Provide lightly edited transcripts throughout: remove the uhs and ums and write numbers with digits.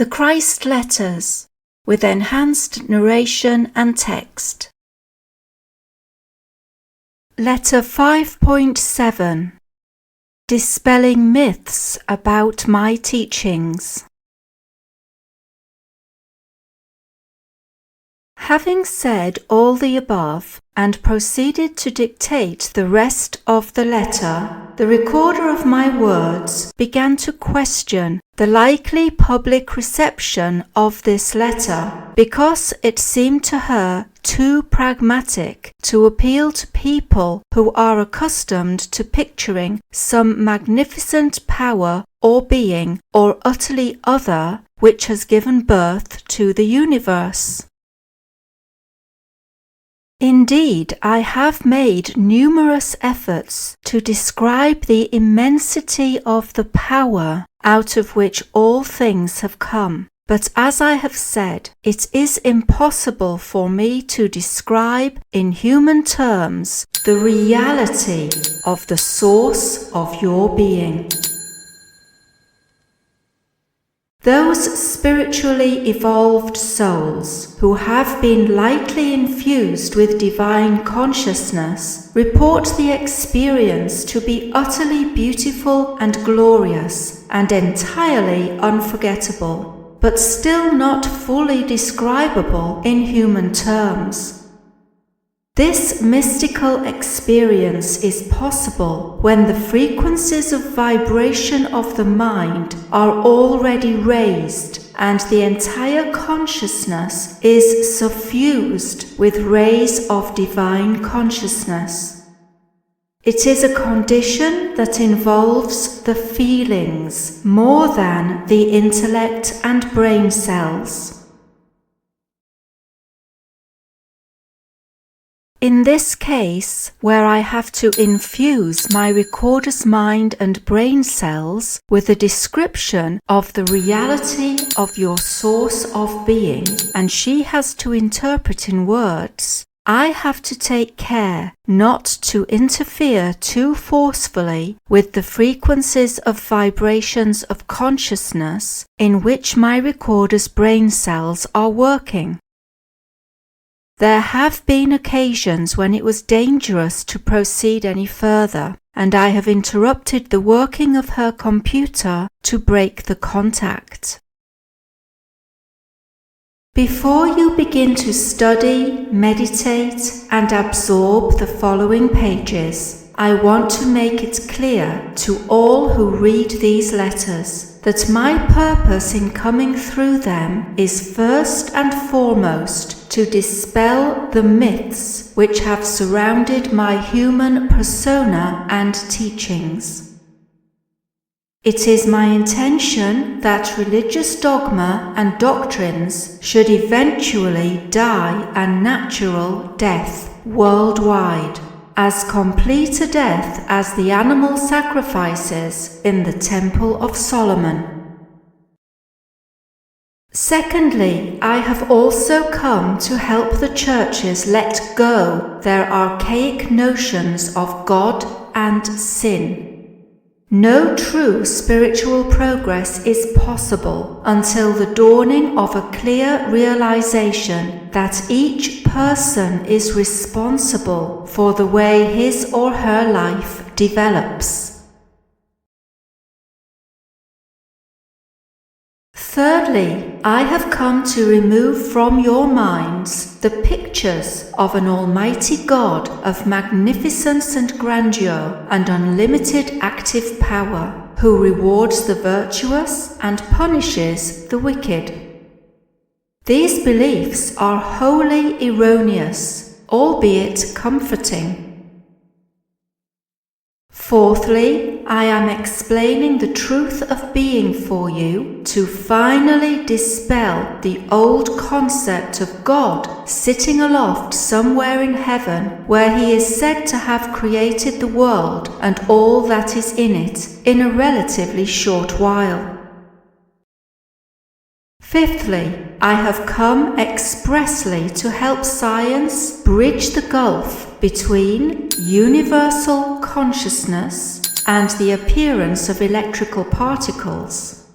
The Christ Letters, with enhanced narration and text. Letter 5.7. Dispelling myths about my teachings. Having said all the above and proceeded to dictate the rest of the letter, the recorder of my words began to question the likely public reception of this letter, because it seemed to her too pragmatic to appeal to people who are accustomed to picturing some magnificent power or being or utterly other which has given birth to the universe. Indeed, I have made numerous efforts to describe the immensity of the power out of which all things have come. But as I have said, it is impossible for me to describe in human terms the reality of the source of your being. Those spiritually evolved souls who have been lightly infused with divine consciousness report the experience to be utterly beautiful and glorious and entirely unforgettable, but still not fully describable in human terms. This mystical experience is possible when the frequencies of vibration of the mind are already raised and the entire consciousness is suffused with rays of divine consciousness. It is a condition that involves the feelings more than the intellect and brain cells. In this case, where I have to infuse my recorder's mind and brain cells with a description of the reality of your source of being, and she has to interpret in words, I have to take care not to interfere too forcefully with the frequencies of vibrations of consciousness in which my recorder's brain cells are working. There have been occasions when it was dangerous to proceed any further, and I have interrupted the working of her computer to break the contact. Before you begin to study, meditate, and absorb the following pages, I want to make it clear to all who read these letters that my purpose in coming through them is first and foremost to dispel the myths which have surrounded my human persona and teachings. It is my intention that religious dogma and doctrines should eventually die a natural death worldwide, as complete a death as the animal sacrifices in the Temple of Solomon. Secondly, I have also come to help the churches let go their archaic notions of God and sin. No true spiritual progress is possible until the dawning of a clear realization that each person is responsible for the way his or her life develops. Thirdly, I have come to remove from your minds the pictures of an almighty God of magnificence and grandeur and unlimited active power, who rewards the virtuous and punishes the wicked. These beliefs are wholly erroneous, albeit comforting. Fourthly, I am explaining the truth of being for you to finally dispel the old concept of God sitting aloft somewhere in heaven, where he is said to have created the world and all that is in it in a relatively short while. Fifthly, I have come expressly to help science bridge the gulf between universal consciousness and the appearance of electrical particles.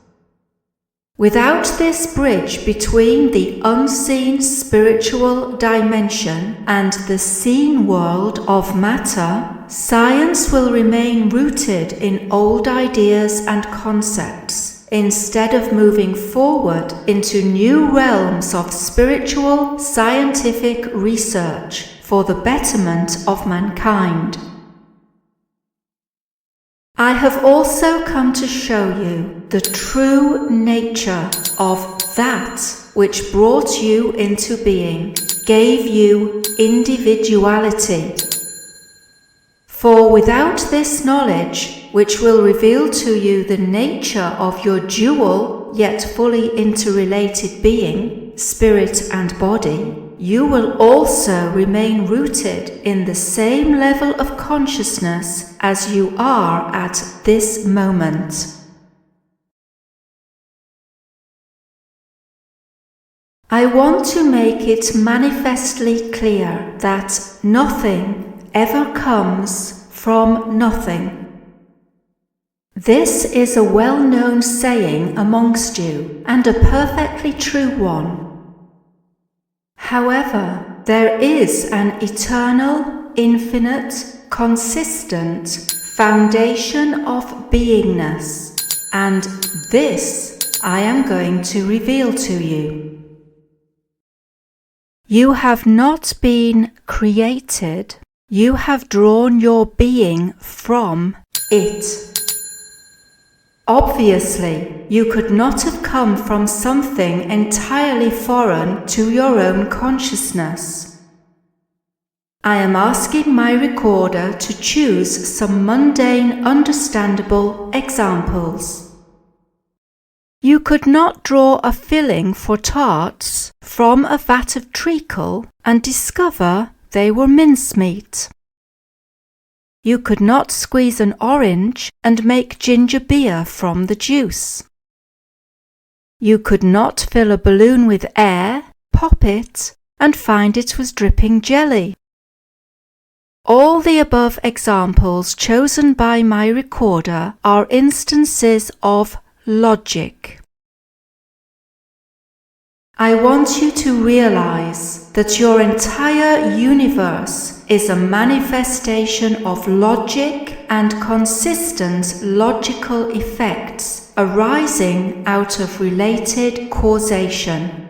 Without this bridge between the unseen spiritual dimension and the seen world of matter, science will remain rooted in old ideas and concepts, instead of moving forward into new realms of spiritual, scientific research for the betterment of mankind. I have also come to show you the true nature of that which brought you into being, gave you individuality. For without this knowledge, which will reveal to you the nature of your dual yet fully interrelated being, spirit and body, you will also remain rooted in the same level of consciousness as you are at this moment. I want to make it manifestly clear that nothing ever comes from nothing. This is a well-known saying amongst you, and a perfectly true one. However, there is an eternal, infinite, consistent foundation of beingness, and this I am going to reveal to you. You have not been created, you have drawn your being from it. Obviously, you could not have come from something entirely foreign to your own consciousness. I am asking my recorder to choose some mundane, understandable examples. You could not draw a filling for tarts from a vat of treacle and discover they were mincemeat. You could not squeeze an orange and make ginger beer from the juice. You could not fill a balloon with air, pop it, and find it was dripping jelly. All the above examples chosen by my recorder are instances of logic. I want you to realize that your entire universe is a manifestation of logic and consistent logical effects arising out of related causation.